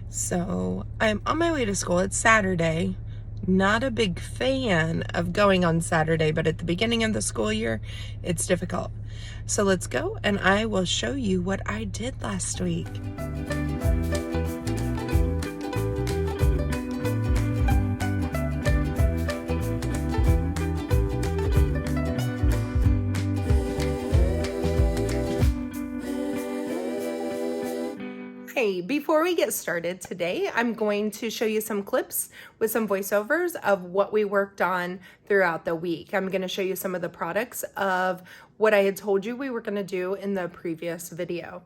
So I'm on my way to school. It's Saturday. Not a big fan of going on Saturday, but at the beginning of the school year, it's difficult. So let's go and I will show you what I did last week. Hey, before we get started today, I'm going to show you some clips with some voiceovers of what we worked on throughout the week. I'm going to show you some of the products of what I had told you we were going to do in the previous video.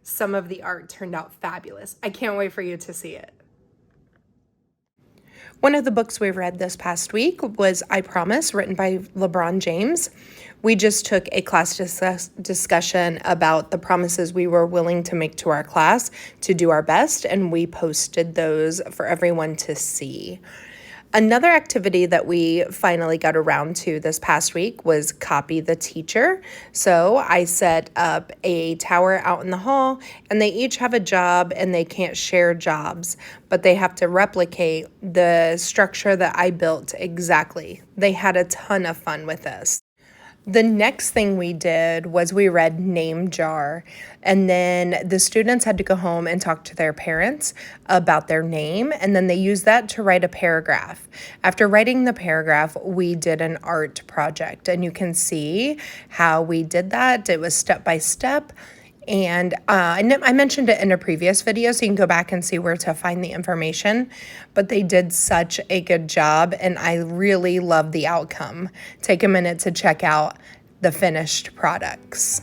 Some of the art turned out fabulous. I can't wait for you to see it. One of the books we read this past week was I Promise, written by LeBron James. We just took a class discussion about the promises we were willing to make to our class to do our best, and we posted those for everyone to see. Another activity that we finally got around to this past week was copy the teacher. So I set up a tower out in the hall, and they each have a job and they can't share jobs, but they have to replicate the structure that I built exactly. They had a ton of fun with this. The next thing we did was we read Name Jar, and then the students had to go home and talk to their parents about their name, and then they used that to write a paragraph. After writing the paragraph, we did an art project, and you can see how we did that. It was step by step. And I mentioned it in a previous video, so you can go back and see where to find the information. But they did such a good job, and I really love the outcome. Take a minute to check out the finished products.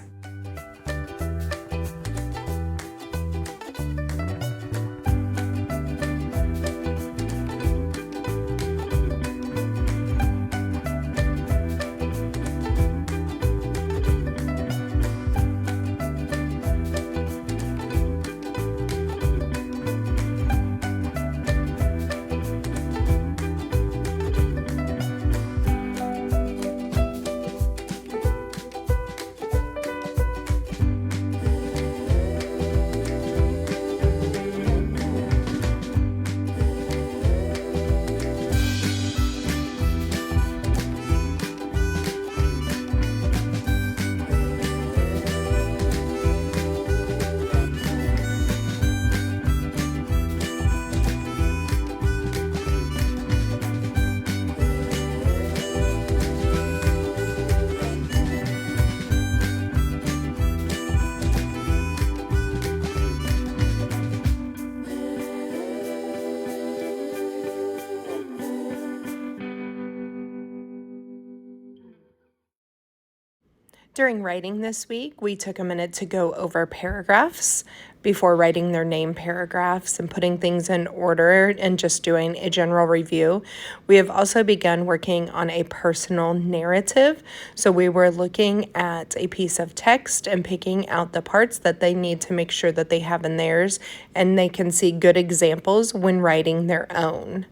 During writing this week, we took a minute to go over paragraphs before writing their name paragraphs and putting things in order and just doing a general review. We have also begun working on a personal narrative. So we were looking at a piece of text and picking out the parts that they need to make sure that they have in theirs, and they can see good examples when writing their own.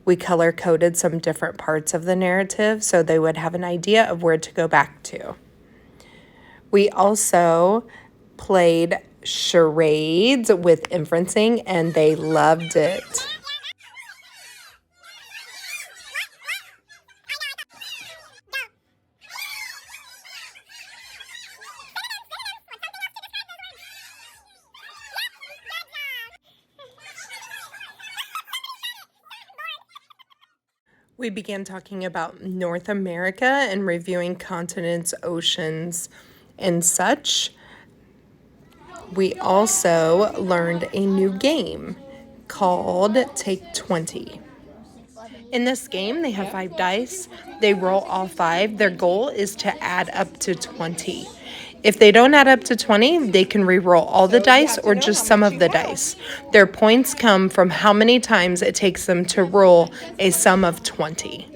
We color-coded some different parts of the narrative so they would have an idea of where to go back to. We also played charades with inferencing, and they loved it. We began talking about North America and reviewing continents, oceans, and such. We also learned a new game called Take 20. In this game, they have 5 dice. They roll all 5. Their goal is to add up to 20. If they don't add up to 20, they can re-roll all the dice or just some of the dice. Their points come from how many times it takes them to roll a sum of 20.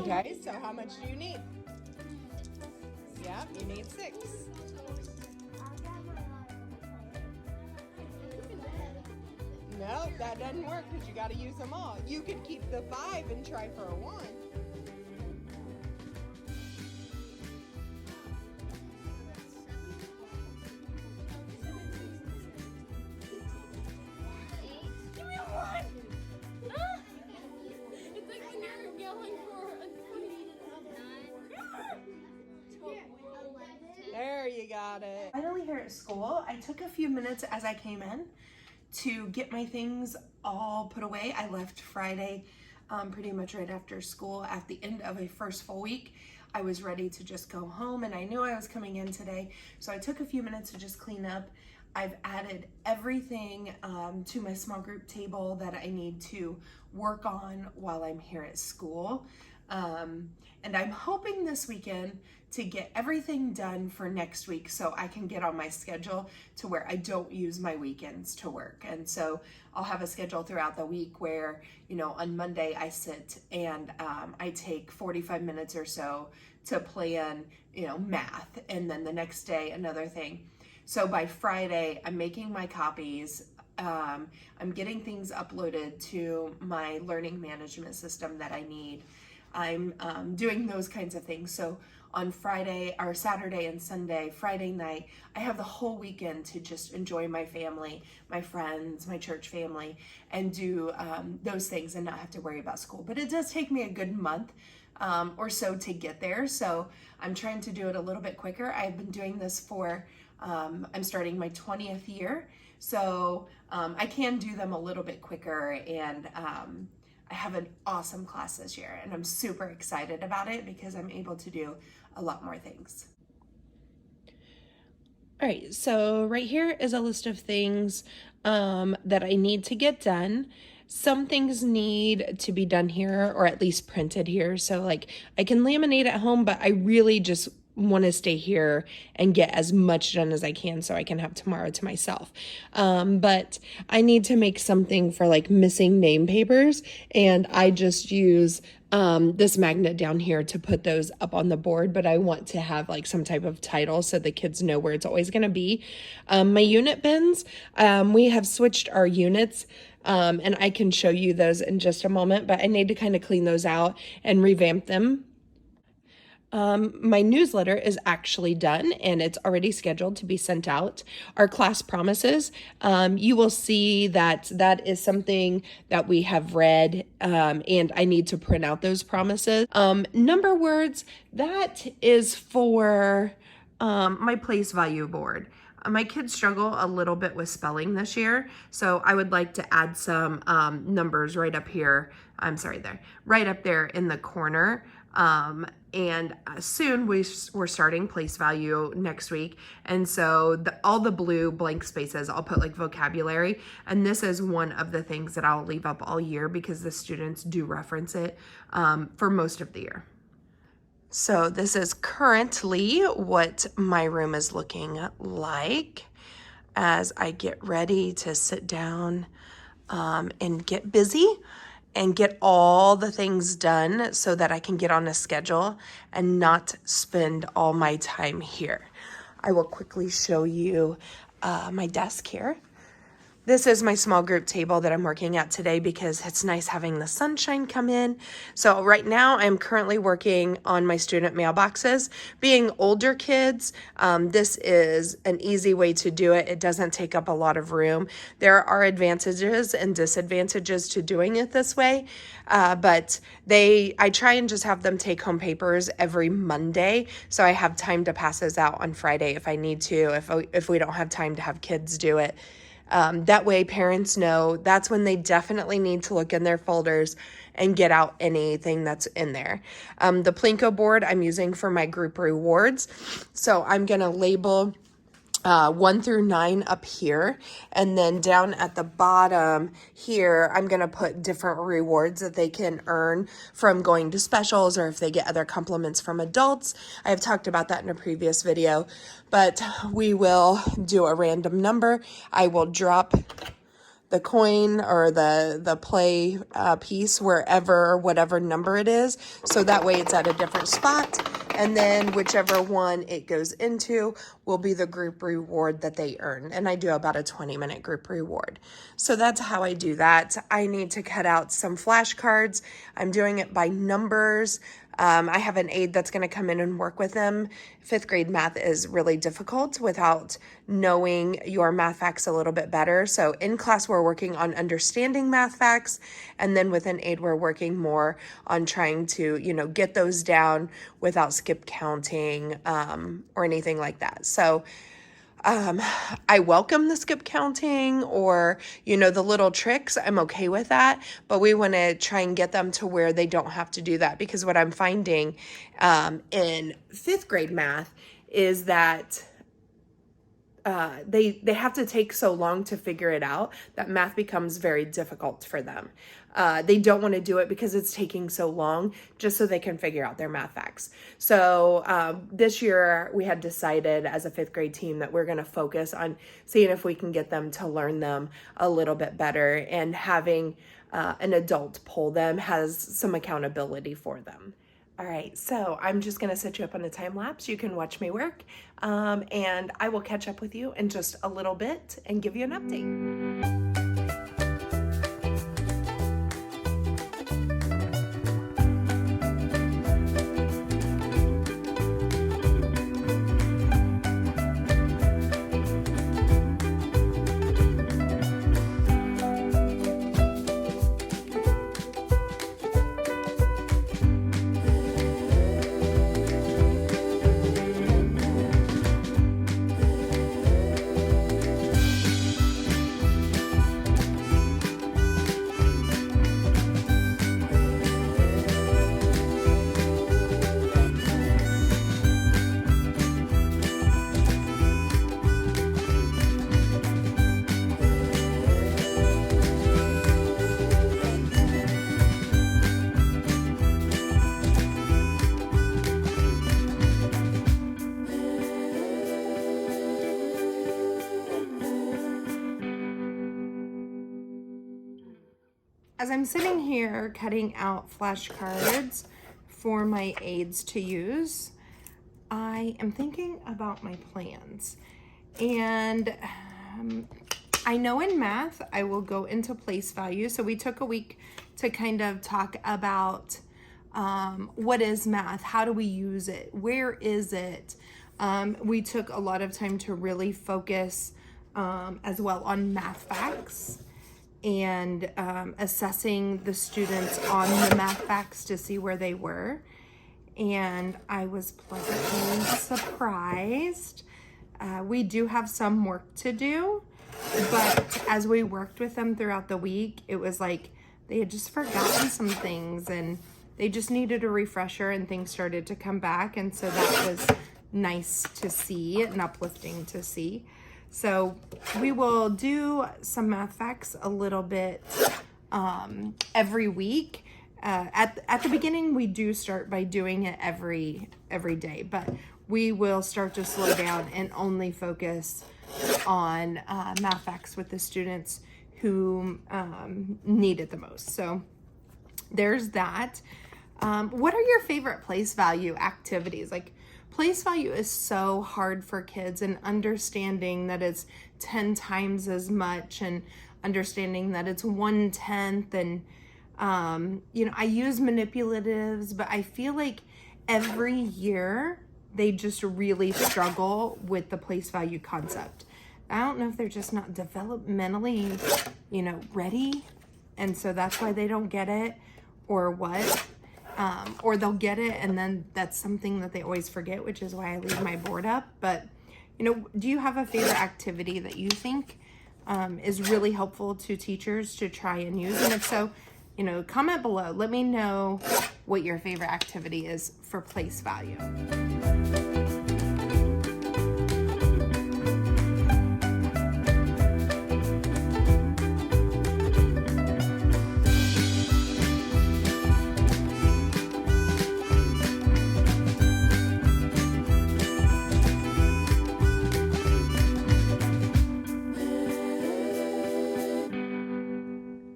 Okay, so how much do you need? Yeah, you need 6. No, that doesn't work because you got to use them all. You could keep the 5 and try for a 1. at school. I took a few minutes as I came in to get my things all put away. I left Friday pretty much right after school. At the end of a first full week, I was ready to just go home, and I knew I was coming in today, so I took a few minutes to just clean up. I've added everything to my small group table that I need to work on while I'm here at school. And I'm hoping this weekend to get everything done for next week so I can get on my schedule to where I don't use my weekends to work. And so I'll have a schedule throughout the week where, you know, on Monday I sit and I take 45 minutes or so to plan, you know, math, and then the next day another thing. So by Friday, I'm making my copies. I'm getting things uploaded to my learning management system that I need. I'm doing those kinds of things. So on Friday or Saturday and Sunday, Friday night, I have the whole weekend to just enjoy my family, my friends, my church family, and do those things and not have to worry about school. But it does take me a good month or so to get there. So I'm trying to do it a little bit quicker. I've been doing this for, I'm starting my 20th year. So I can do them a little bit quicker, and I have an awesome class this year, and I'm super excited about it because I'm able to do a lot more things. All right, so right here is a list of things that I need to get done. Some things need to be done here, or at least printed here. So like I can laminate at home, but I really just want to stay here and get as much done as I can so I can have tomorrow to myself. But I need to make something for like missing name papers, and I just use this magnet down here to put those up on the board, but I want to have like some type of title so the kids know where it's always going to be. My unit bins, we have switched our units, and I can show you those in just a moment, but I need to kind of clean those out and revamp them. My newsletter is actually done, and it's already scheduled to be sent out. Our class promises, you will see that that is something that we have read, and I need to print out those promises. Number words, that is for my place value board. My kids struggle a little bit with spelling this year, so I would like to add some numbers right up here. I'm sorry, there, right up there in the corner. And soon we're starting place value next week. And so all the blue blank spaces, I'll put like vocabulary. And this is one of the things that I'll leave up all year because the students do reference it for most of the year. So this is currently what my room is looking like as I get ready to sit down and get busy and get all the things done so that I can get on a schedule and not spend all my time here. I will quickly show you my desk here. This is my small group table that I'm working at today because it's nice having the sunshine come in. So right now I'm currently working on my student mailboxes. Being older kids, this is an easy way to do it. It doesn't take up a lot of room. There are advantages and disadvantages to doing it this way, but I try and just have them take home papers every Monday, so I have time to pass those out on Friday if I need to, if we don't have time to have kids do it. That way parents know that's when they definitely need to look in their folders and get out anything that's in there. The Plinko board I'm using for my group rewards. So I'm going to label 1 through 9 up here, and then down at the bottom here I'm going to put different rewards that they can earn from going to specials, or if they get other compliments from adults. I have talked about that in a previous video, but we will do a random number. I will drop the coin or the play piece wherever, whatever number it is, so that way it's at a different spot, and then whichever one it goes into will be the group reward that they earn. And I do about a 20-minute group reward. So that's how I do that. I need to cut out some flashcards. I'm doing it by numbers. I have an aide that's going to come in and work with them. 5th grade math is really difficult without knowing your math facts a little bit better. So in class, we're working on understanding math facts. And then with an aide, we're working more on trying to, get those down without skip counting or anything like that. So I welcome the skip counting or, the little tricks. I'm okay with that. But we want to try and get them to where they don't have to do that. Because what I'm finding in fifth grade math is that they have to take so long to figure it out that math becomes very difficult for them. They don't want to do it because it's taking so long just so they can figure out their math facts. So this year we had decided as a fifth grade team that we're going to focus on seeing if we can get them to learn them a little bit better, and having an adult pull them has some accountability for them. All right, so I'm just gonna set you up on a time lapse. You can watch me work, and I will catch up with you in just a little bit and give you an update. As I'm sitting here cutting out flashcards for my aides to use, I am thinking about my plans. And I know in math, I will go into place value. So we took a week to kind of talk about what is math? How do we use it? Where is it? We took a lot of time to really focus as well on math facts and assessing the students on the math facts to see where they were. And I was pleasantly surprised. We do have some work to do, but as we worked with them throughout the week, it was like they had just forgotten some things and they just needed a refresher, and things started to come back. And so that was nice to see and uplifting to see. So we will do some math facts a little bit every week. At the beginning, we do start by doing it every day, but we will start to slow down and only focus on math facts with the students who need it the most. So there's that. What are your favorite place value activities? Like, place value is so hard for kids, and understanding that it's 10 times as much and understanding that it's 1/10. And, I use manipulatives, but I feel like every year they just really struggle with the place value concept. I don't know if they're just not developmentally, ready. And so that's why they don't get it, or what. Or they'll get it and then that's something that they always forget, which is why I leave my board up. But, do you have a favorite activity that you think is really helpful to teachers to try and use? And if so, comment below. Let me know what your favorite activity is for place value.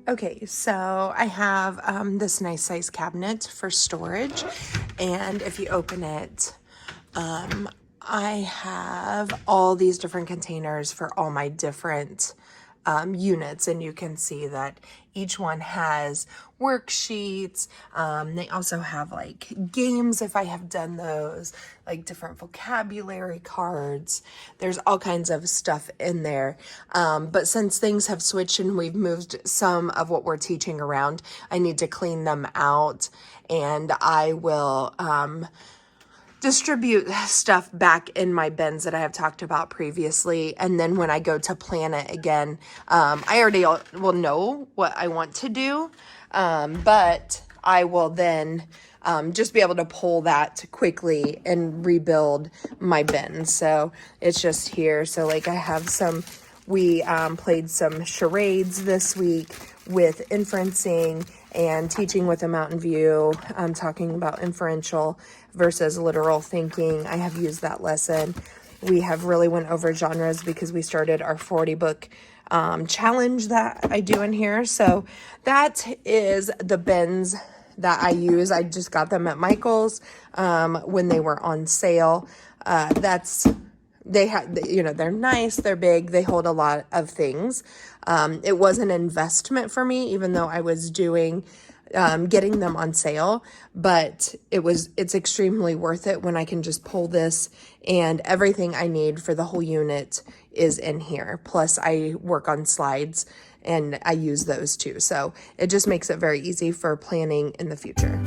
Okay, so I have this nice size cabinet for storage, and if you open it, I have all these different containers for all my different units, and you can see that each one has worksheets. They also have like games if I have done those, like different vocabulary cards. There's all kinds of stuff in there. But since things have switched and we've moved some of what we're teaching around, I need to clean them out, and I will distribute stuff back in my bins that I have talked about previously. And then when I go to plan it again, I already will know what I want to do, but I will then just be able to pull that quickly and rebuild my bins. So it's just here. So like I have we played some charades this week with inferencing and teaching with a mountain view, talking about inferential versus literal thinking. I have used that lesson. We have really went over genres because we started our 40 book challenge that I do in here. So that is the bins that I use. I just got them at Michael's when they were on sale. They're nice, they're big, they hold a lot of things. It was an investment for me, even though I was getting them on sale, but it's extremely worth it when I can just pull this and everything I need for the whole unit is in here. Plus I work on slides and I use those too. So it just makes it very easy for planning in the future.